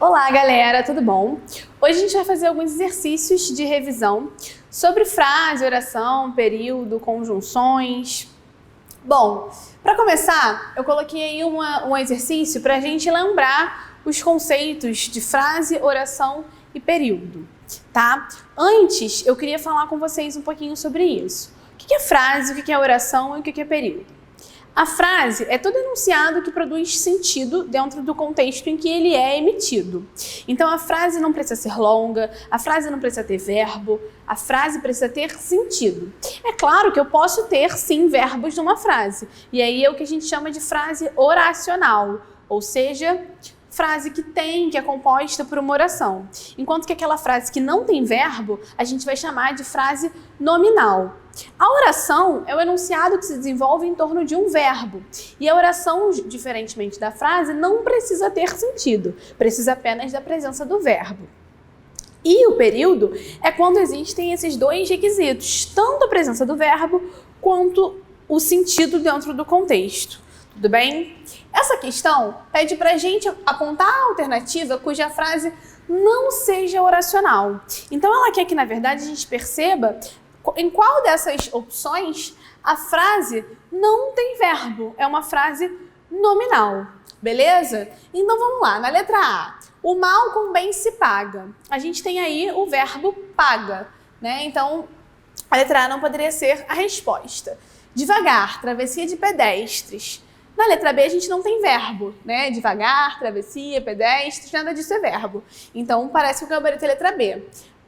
Olá, galera, tudo bom? Hoje a gente vai fazer alguns exercícios de revisão sobre frase, oração, período, conjunções. Bom, para começar, eu coloquei aí um exercício para a gente lembrar os conceitos de frase, oração e período, tá? Antes, eu queria falar com vocês um pouquinho sobre isso. O que é frase, o que é oração e o que é período? A frase é todo enunciado que produz sentido dentro do contexto em que ele é emitido. Então a frase não precisa ser longa, a frase não precisa ter verbo, a frase precisa ter sentido. É claro que eu posso ter, sim, verbos numa frase. E aí é o que a gente chama de frase oracional, ou seja, frase que é composta por uma oração. Enquanto que aquela frase que não tem verbo, a gente vai chamar de frase nominal. A oração é o enunciado que se desenvolve em torno de um verbo. E a oração, diferentemente da frase, não precisa ter sentido, precisa apenas da presença do verbo. E o período é quando existem esses dois requisitos, tanto a presença do verbo quanto o sentido dentro do contexto. Tudo bem? Essa questão pede pra gente apontar a alternativa cuja frase não seja oracional. Então ela quer que, na verdade, a gente perceba em qual dessas opções a frase não tem verbo, é uma frase nominal, beleza? Então vamos lá, na letra A, o mal com bem se paga. A gente tem aí o verbo paga, né? Então a letra A não poderia ser a resposta. Devagar, travessia de pedestres. Na letra B a gente não tem verbo, né? Devagar, travessia, pedestres, nada disso é verbo. Então parece que o gabarito é a letra B.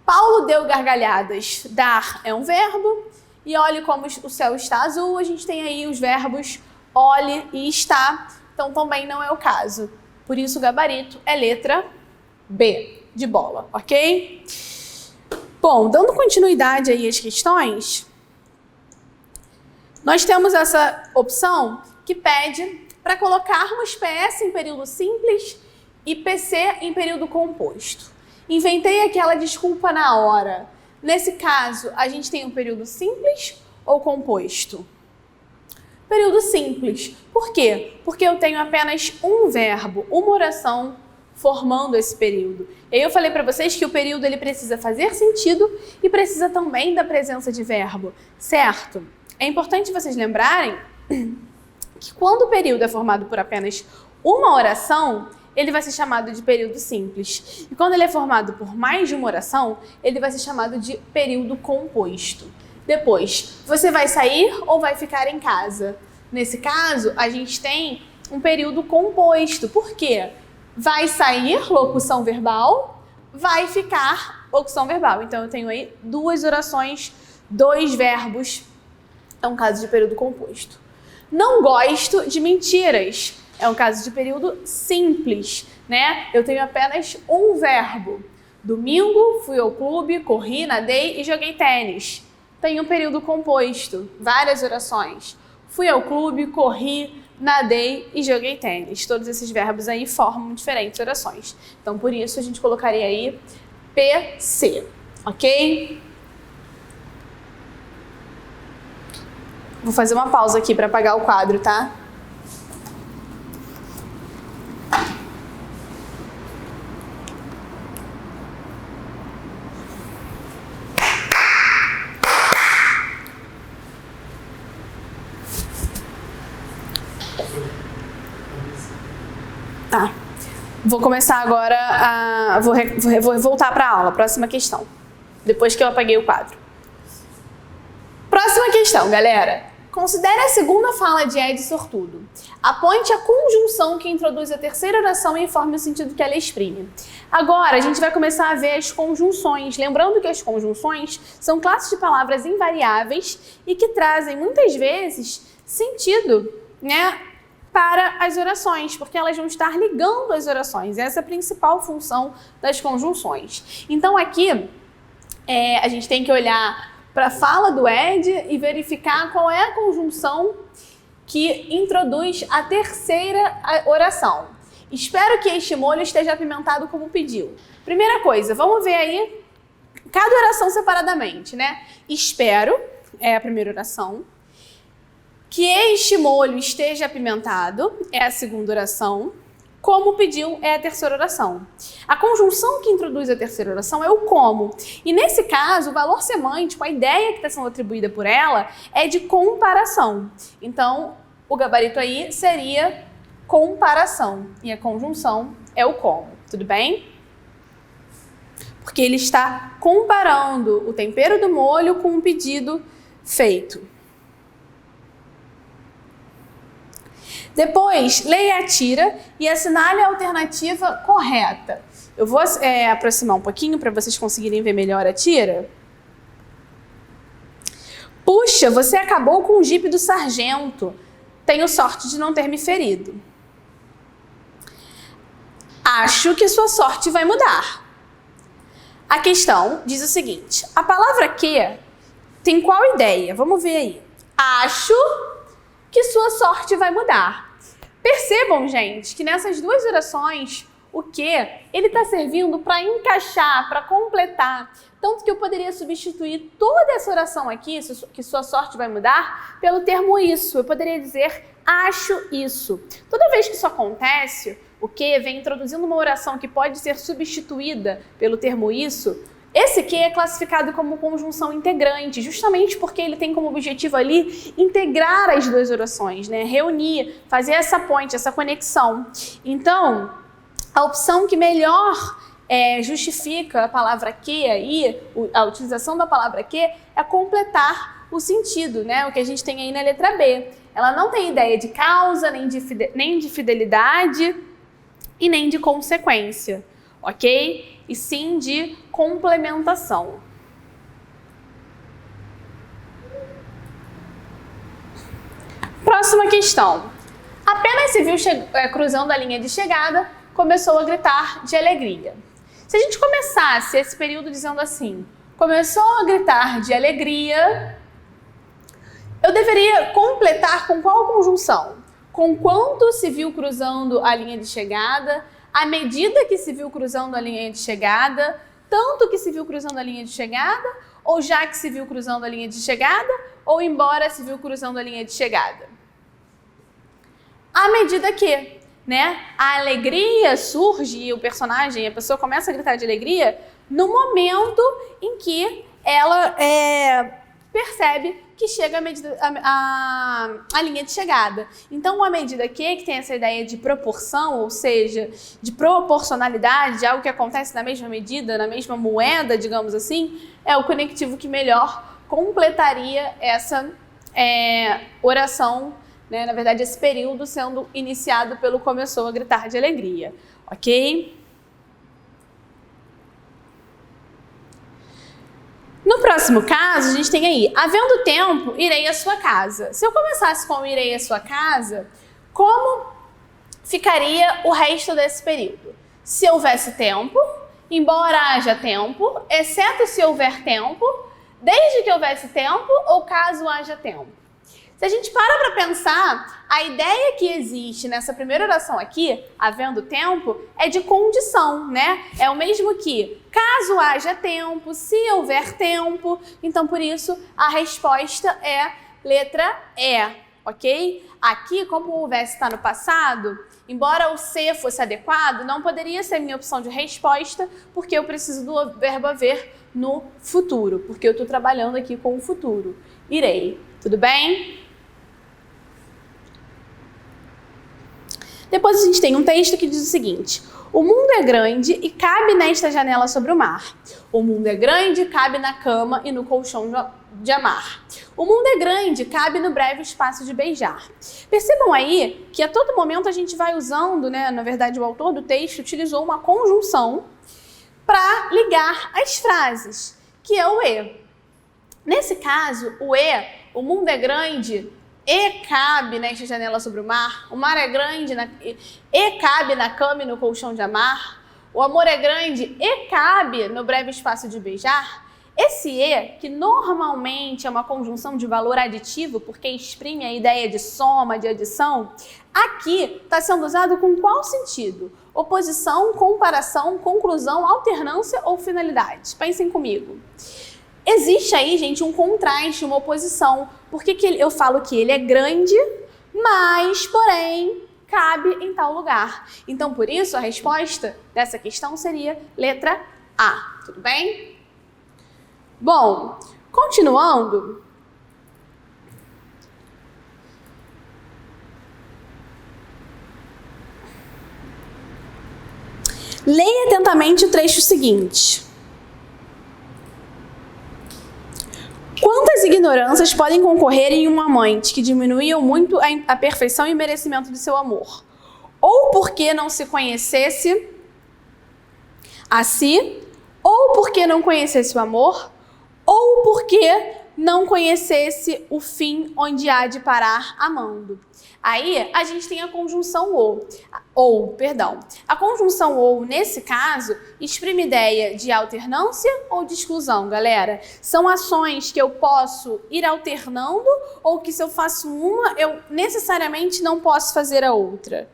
Paulo deu gargalhadas. Dar é um verbo. E olhe como o céu está azul. A gente tem aí os verbos olhe e está. Então também não é o caso. Por isso o gabarito é letra B, de bola, ok? Bom, dando continuidade aí às questões, nós temos essa opção que pede para colocarmos PS em período simples e PC em período composto. Inventei aquela desculpa na hora. Nesse caso, a gente tem um período simples ou composto? Período simples. Por quê? Porque eu tenho apenas um verbo, uma oração formando esse período. E aí eu falei para vocês que o período ele precisa fazer sentido e precisa também da presença de verbo, certo? É importante vocês lembrarem que quando o período é formado por apenas uma oração, ele vai ser chamado de período simples. E quando ele é formado por mais de uma oração, ele vai ser chamado de período composto. Depois, você vai sair ou vai ficar em casa? Nesse caso, a gente tem um período composto. Por quê? Vai sair, locução verbal, vai ficar, locução verbal. Então, eu tenho aí duas orações, dois verbos. É um caso de período composto. Não gosto de mentiras. É um caso de período simples, né? Eu tenho apenas um verbo. Domingo, fui ao clube, corri, nadei e joguei tênis. Tem um período composto, várias orações. Fui ao clube, corri, nadei e joguei tênis. Todos esses verbos aí formam diferentes orações. Então, por isso, a gente colocaria aí PC, ok? Vou fazer uma pausa aqui para apagar o quadro, tá? Tá. Vou começar agora vou voltar para a aula, próxima questão. Depois que eu apaguei o quadro. Próxima questão, galera. Considere a segunda fala de Ed Sortudo. Aponte a conjunção que introduz a terceira oração e informe o sentido que ela exprime. Agora, a gente vai começar a ver as conjunções. Lembrando que as conjunções são classes de palavras invariáveis e que trazem, muitas vezes, sentido, né, para as orações, porque elas vão estar ligando as orações. Essa é a principal função das conjunções. Então, aqui, a gente tem que olhar para a fala do Ed e verificar qual é a conjunção que introduz a terceira oração. Espero que este molho esteja apimentado como pediu. Primeira coisa, vamos ver aí cada oração separadamente, né? Espero, é a primeira oração. Que este molho esteja apimentado, é a segunda oração. como pediu é a terceira oração. A conjunção que introduz a terceira oração é o como. E nesse caso, o valor semântico, a ideia que está sendo atribuída por ela é de comparação. Então, o gabarito aí seria comparação. E a conjunção é o como. Tudo bem? Porque ele está comparando o tempero do molho com o pedido feito. Depois, leia a tira e assinale a alternativa correta. Eu vou aproximar um pouquinho para vocês conseguirem ver melhor a tira. Puxa, você acabou com o jipe do sargento. Tenho sorte de não ter me ferido. Acho que sua sorte vai mudar. A questão diz o seguinte: a palavra que tem qual ideia? Vamos ver aí. Acho que sua sorte vai mudar. Percebam, gente, que nessas duas orações, o que ele está servindo para encaixar, para completar. Tanto que eu poderia substituir toda essa oração aqui, que sua sorte vai mudar, pelo termo isso. Eu poderia dizer acho isso. Toda vez que isso acontece, o que vem introduzindo uma oração que pode ser substituída pelo termo isso, esse que é classificado como conjunção integrante, justamente porque ele tem como objetivo ali integrar as duas orações, né? Reunir, fazer essa ponte, essa conexão. Então, a opção que melhor justifica a palavra que aí, a utilização da palavra que, é completar o sentido, né? O que a gente tem aí na letra B. Ela não tem ideia de causa, nem de fidelidade e nem de consequência, ok? E sim de complementação. Próxima questão. Apenas se viu cruzando a linha de chegada, começou a gritar de alegria. Se a gente começasse esse período dizendo assim, começou a gritar de alegria, eu deveria completar com qual conjunção? Com quanto se viu cruzando a linha de chegada, à medida que se viu cruzando a linha de chegada, tanto que se viu cruzando a linha de chegada, ou já que se viu cruzando a linha de chegada, ou embora se viu cruzando a linha de chegada. À medida que, né, a alegria surge e o personagem, a pessoa começa a gritar de alegria no momento em que ela percebe que chega a linha de chegada. Então, a medida que tem essa ideia de proporção, ou seja, de proporcionalidade, de algo que acontece na mesma medida, na mesma moeda, digamos assim, é o conectivo que melhor completaria essa oração, né? Na verdade, esse período sendo iniciado pelo começou a gritar de alegria, ok? No próximo caso, a gente tem aí, havendo tempo, irei à sua casa. Se eu começasse com irei à sua casa, como ficaria o resto desse período? Se houvesse tempo, embora haja tempo, exceto se houver tempo, desde que houvesse tempo ou caso haja tempo. Se a gente para pensar, a ideia que existe nessa primeira oração aqui, havendo tempo, é de condição, né? É o mesmo que caso haja tempo, se houver tempo. Então, por isso, a resposta é letra E, ok? Aqui, como o houvesse está no passado, embora o se fosse adequado, não poderia ser minha opção de resposta, porque eu preciso do verbo haver no futuro, porque eu estou trabalhando aqui com o futuro. Irei, tudo bem? Depois a gente tem um texto que diz o seguinte: o mundo é grande e cabe nesta janela sobre o mar. O mundo é grande, cabe na cama e no colchão de amar. O mundo é grande, cabe no breve espaço de beijar. Percebam aí que a todo momento a gente vai usando, né? Na verdade, o autor do texto utilizou uma conjunção para ligar as frases, que é o e. Nesse caso, o e, o mundo é grande, e cabe nesta janela sobre o mar é grande, e cabe na cama e no colchão de amar, o amor é grande e cabe no breve espaço de beijar. Esse e, que normalmente é uma conjunção de valor aditivo, porque exprime a ideia de soma, de adição, aqui está sendo usado com qual sentido? Oposição, comparação, conclusão, alternância ou finalidade? Pensem comigo. Existe aí, gente, um contraste, uma oposição. Por que eu falo que ele é grande, mas, porém, cabe em tal lugar. Então, por isso, a resposta dessa questão seria letra A. Tudo bem? Bom, continuando. Leia atentamente o trecho seguinte. Quantas ignorâncias podem concorrer em um amante que diminuíam muito a perfeição e merecimento de seu amor? Ou porque não se conhecesse a si, ou porque não conhecesse o amor, ou porque não conhecesse o fim onde há de parar amando. Aí a gente tem a conjunção ou. A conjunção ou, nesse caso, exprime ideia de alternância ou de exclusão, galera. São ações que eu posso ir alternando ou que se eu faço uma, eu necessariamente não posso fazer a outra.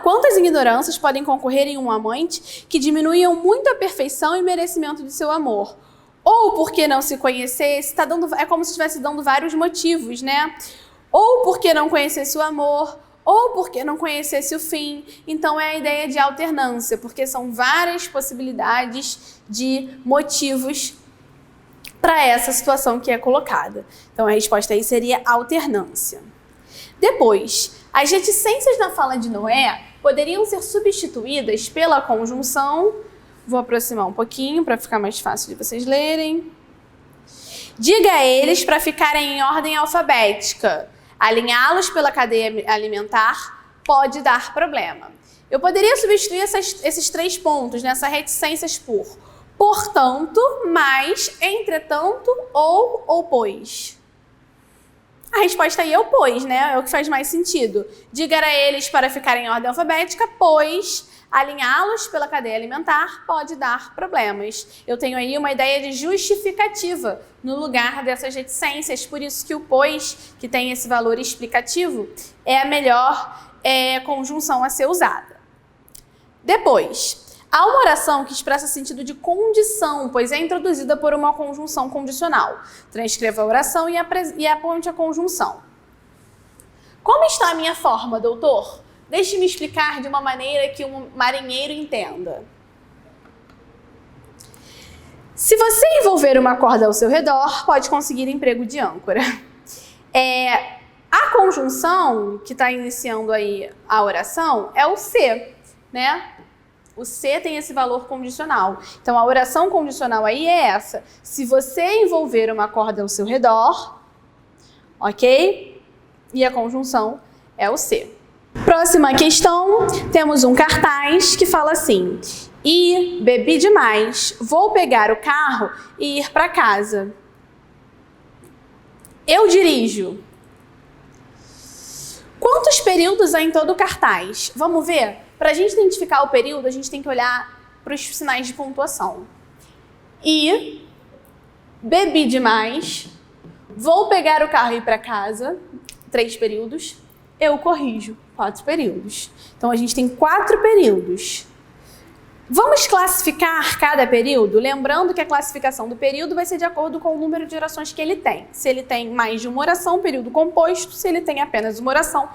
Quantas ignorâncias podem concorrer em um amante que diminuíam muito a perfeição e merecimento de seu amor? Ou porque não se conhecesse, é como se estivesse dando vários motivos, né? Ou porque não conhecesse o amor, ou porque não conhecesse o fim. Então é a ideia de alternância, porque são várias possibilidades de motivos para essa situação que é colocada. Então a resposta aí seria alternância. Depois, as reticências na fala de Noé poderiam ser substituídas pela conjunção. Vou aproximar um pouquinho para ficar mais fácil de vocês lerem. Diga a eles para ficarem em ordem alfabética. Alinhá-los pela cadeia alimentar pode dar problema. Eu poderia substituir esses 3 pontos nessa reticências por portanto, mas, entretanto ou pois. A resposta aí é o pois, né? É o que faz mais sentido. Diga a eles para ficarem em ordem alfabética, pois alinhá-los pela cadeia alimentar pode dar problemas. Eu tenho aí uma ideia de justificativa no lugar dessas reticências, por isso que o pois, que tem esse valor explicativo, é a melhor conjunção a ser usada. Depois, há uma oração que expressa sentido de condição, pois é introduzida por uma conjunção condicional. Transcreva a oração e aponte a conjunção. Como está a minha forma, doutor? Deixe-me explicar de uma maneira que um marinheiro entenda. Se você envolver uma corda ao seu redor, pode conseguir emprego de âncora. A conjunção que está iniciando aí a oração é o se, né? O se tem esse valor condicional. Então, a oração condicional aí é essa. Se você envolver uma corda ao seu redor, ok? E a conjunção é o se. Próxima questão, temos um cartaz que fala assim: e bebi demais, vou pegar o carro e ir para casa. Eu dirijo. Quantos períodos há em todo o cartaz? Vamos ver? Para a gente identificar o período, a gente tem que olhar para os sinais de pontuação. E bebi demais, vou pegar o carro e ir para casa, 3 períodos. Eu corrijo, 4 períodos. Então, a gente tem 4 períodos. Vamos classificar cada período? Lembrando que a classificação do período vai ser de acordo com o número de orações que ele tem. Se ele tem mais de uma oração, período composto. Se ele tem apenas uma oração,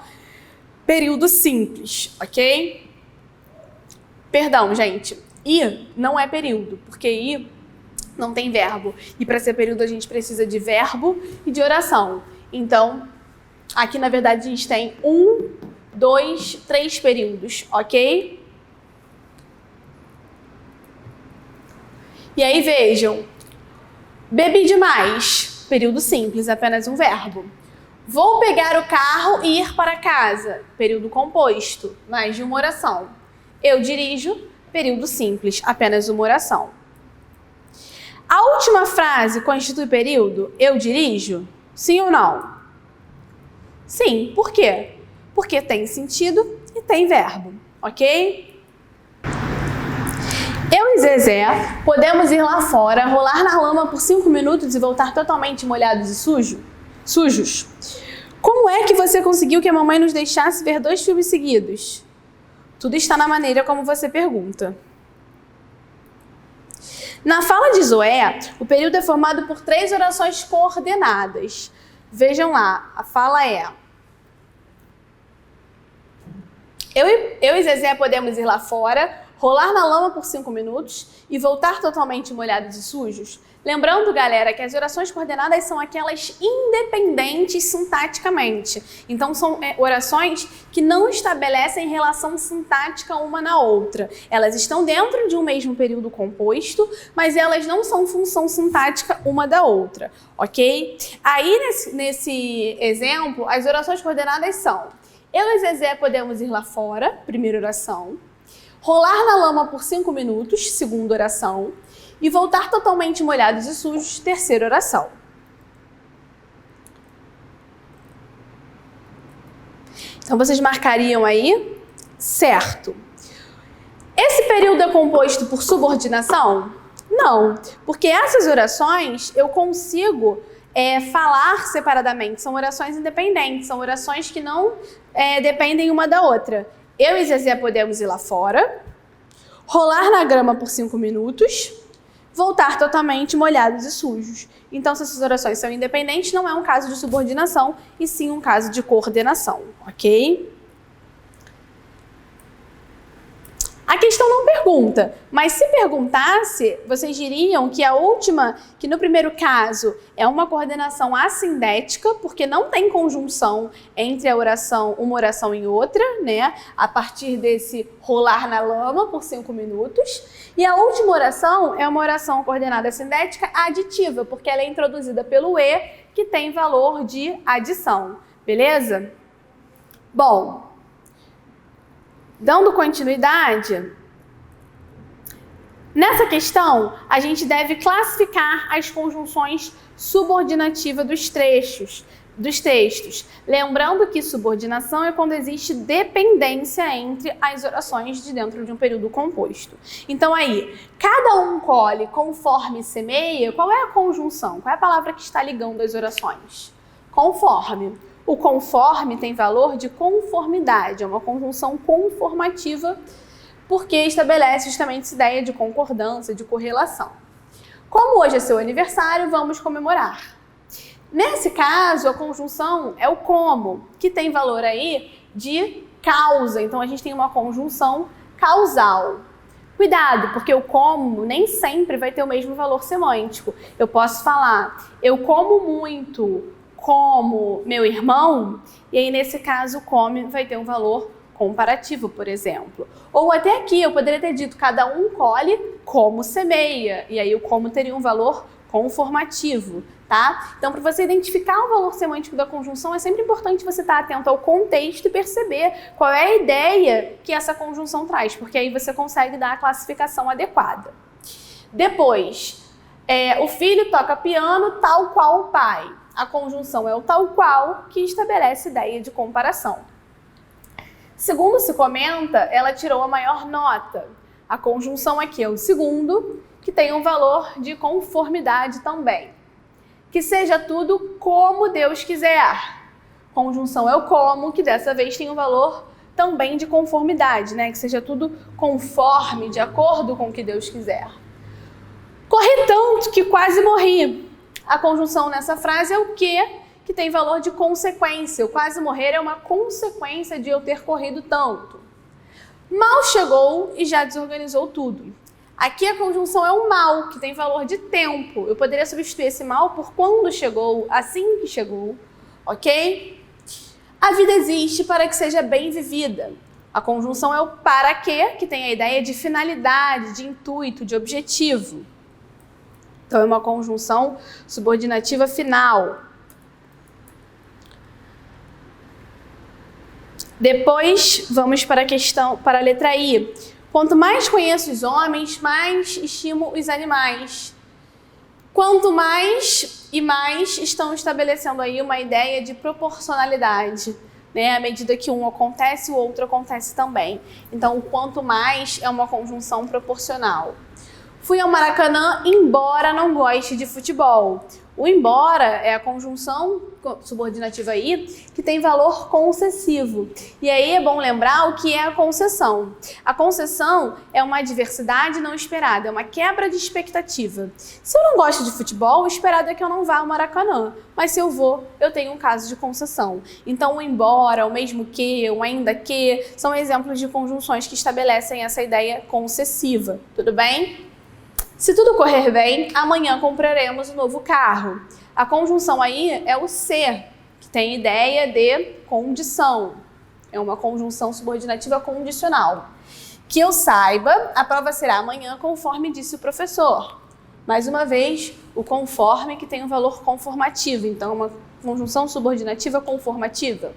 período simples, ok? Perdão, gente. I não é período, porque I não tem verbo. E para ser período, a gente precisa de verbo e de oração. Então, aqui, na verdade, a gente tem 1, 2, 3 períodos, ok? E aí, vejam. Bebi demais. Período simples, apenas um verbo. Vou pegar o carro e ir para casa. Período composto, mais de uma oração. Eu dirijo. Período simples, apenas uma oração. A última frase constitui período? Eu dirijo? Sim ou não? Sim. Por quê? Porque tem sentido e tem verbo, ok? Eu e Zezé podemos ir lá fora, rolar na lama por 5 minutos e voltar totalmente molhados e sujos? Como é que você conseguiu que a mamãe nos deixasse ver 2 filmes seguidos? Tudo está na maneira como você pergunta. Na fala de Zoé, o período é formado por 3 orações coordenadas. Vejam lá, a fala é: Eu e Zezé podemos ir lá fora, rolar na lama por 5 minutos e voltar totalmente molhados e sujos? Lembrando, galera, que as orações coordenadas são aquelas independentes sintaticamente. Então, são orações que não estabelecem relação sintática uma na outra. Elas estão dentro de um mesmo período composto, mas elas não são função sintática uma da outra, ok? Aí, nesse exemplo, as orações coordenadas são: eu e Zezé podemos ir lá fora, primeira oração. Rolar na lama por 5 minutos, segunda oração. E voltar totalmente molhados e sujos, terceira oração. Então, vocês marcariam aí, certo. Esse período é composto por subordinação? Não, porque essas orações eu consigo falar separadamente. São orações independentes, são orações que não dependem uma da outra. Eu e Zezé podemos ir lá fora, rolar na grama por 5 minutos, voltar totalmente molhados e sujos. Então, se essas orações são independentes, não é um caso de subordinação, e sim um caso de coordenação, ok? A questão não pergunta, mas se perguntasse, vocês diriam que a última, que no primeiro caso é uma coordenação assindética, porque não tem conjunção entre a oração, uma oração e outra, né? A partir desse rolar na lama por 5 minutos. E a última oração é uma oração coordenada assindética aditiva, porque ela é introduzida pelo E, que tem valor de adição, beleza? Bom, dando continuidade, nessa questão, a gente deve classificar as conjunções subordinativas dos textos. Lembrando que subordinação é quando existe dependência entre as orações de dentro de um período composto. Então aí, cada um colhe conforme semeia. Qual é a conjunção? Qual é a palavra que está ligando as orações? Conforme. O conforme tem valor de conformidade, é uma conjunção conformativa, porque estabelece justamente essa ideia de concordância, de correlação. Como hoje é seu aniversário, vamos comemorar. Nesse caso, a conjunção é o como, que tem valor aí de causa. Então, a gente tem uma conjunção causal. Cuidado, porque o como nem sempre vai ter o mesmo valor semântico. Eu posso falar, eu como muito como meu irmão, e aí nesse caso come vai ter um valor comparativo, por exemplo. Ou até aqui eu poderia ter dito cada um colhe como semeia, e aí o como teria um valor conformativo, tá? Então, para você identificar o valor semântico da conjunção, é sempre importante você estar atento ao contexto e perceber qual é a ideia que essa conjunção traz, porque aí você consegue dar a classificação adequada. Depois, o filho toca piano tal qual o pai. A conjunção é o tal qual, que estabelece ideia de comparação. Segundo se comenta, ela tirou a maior nota. A conjunção aqui é o segundo, que tem um valor de conformidade também. Que seja tudo como Deus quiser. Conjunção é o como, que dessa vez tem um valor também de conformidade, né? Que seja tudo conforme, de acordo com o que Deus quiser. Corri tanto que quase morri. A conjunção nessa frase é o que tem valor de consequência. O quase morrer é uma consequência de eu ter corrido tanto. Mal chegou e já desorganizou tudo. Aqui a conjunção é o mal, que tem valor de tempo. Eu poderia substituir esse mal por quando chegou, assim que chegou, ok? A vida existe para que seja bem vivida. A conjunção é o para que tem a ideia de finalidade, de intuito, de objetivo. Então, é uma conjunção subordinativa final. Depois, vamos para a letra I. Quanto mais conheço os homens, mais estimo os animais. Quanto mais e mais estão estabelecendo aí uma ideia de proporcionalidade, né? À medida que um acontece, o outro acontece também. Então, o quanto mais é uma conjunção proporcional. Fui ao Maracanã, embora não goste de futebol. O embora é a conjunção subordinativa aí que tem valor concessivo. E aí é bom lembrar o que é a concessão. A concessão é uma adversidade não esperada, é uma quebra de expectativa. Se eu não gosto de futebol, o esperado é que eu não vá ao Maracanã. Mas se eu vou, eu tenho um caso de concessão. Então o embora, o mesmo que, o ainda que, são exemplos de conjunções que estabelecem essa ideia concessiva. Tudo bem? Se tudo correr bem, amanhã compraremos um novo carro. A conjunção aí é o ser, que tem ideia de condição. É uma conjunção subordinativa condicional. Que eu saiba, a prova será amanhã, conforme disse o professor. Mais uma vez, o conforme que tem um valor conformativo. Então, é uma conjunção subordinativa conformativa.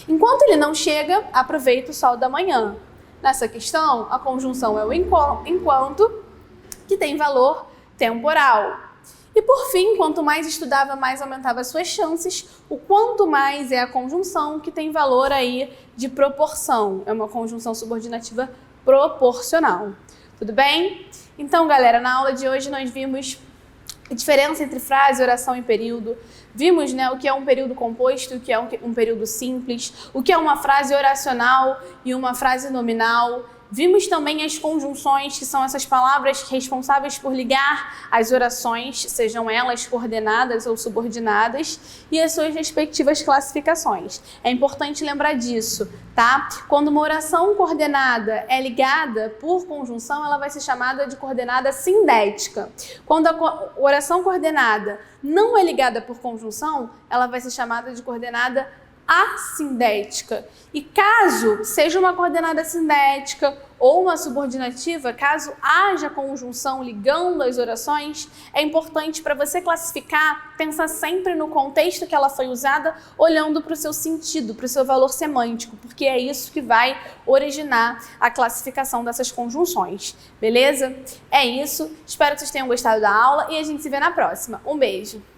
Enquanto ele não chega, aproveita o sol da manhã. Nessa questão, a conjunção é o enquanto, que tem valor temporal. E por fim, quanto mais estudava, mais aumentava suas chances. O quanto mais é a conjunção que tem valor aí de proporção. É uma conjunção subordinativa proporcional. Tudo bem? Então, galera, na aula de hoje nós vimos a diferença entre frase, oração e período. Vimos, né, o que é um período composto, o que é um período simples, o que é uma frase oracional e uma frase nominal. Vimos também as conjunções, que são essas palavras responsáveis por ligar as orações, sejam elas coordenadas ou subordinadas, e as suas respectivas classificações. É importante lembrar disso, tá? Quando uma oração coordenada é ligada por conjunção, ela vai ser chamada de coordenada sindética. Quando a oração coordenada não é ligada por conjunção, ela vai ser chamada de coordenada assindética. E caso seja uma coordenada sindética ou uma subordinativa, caso haja conjunção ligando as orações, é importante para você classificar, pensar sempre no contexto que ela foi usada, olhando para o seu sentido, para o seu valor semântico, porque é isso que vai originar a classificação dessas conjunções. Beleza? É isso. Espero que vocês tenham gostado da aula e a gente se vê na próxima. Um beijo!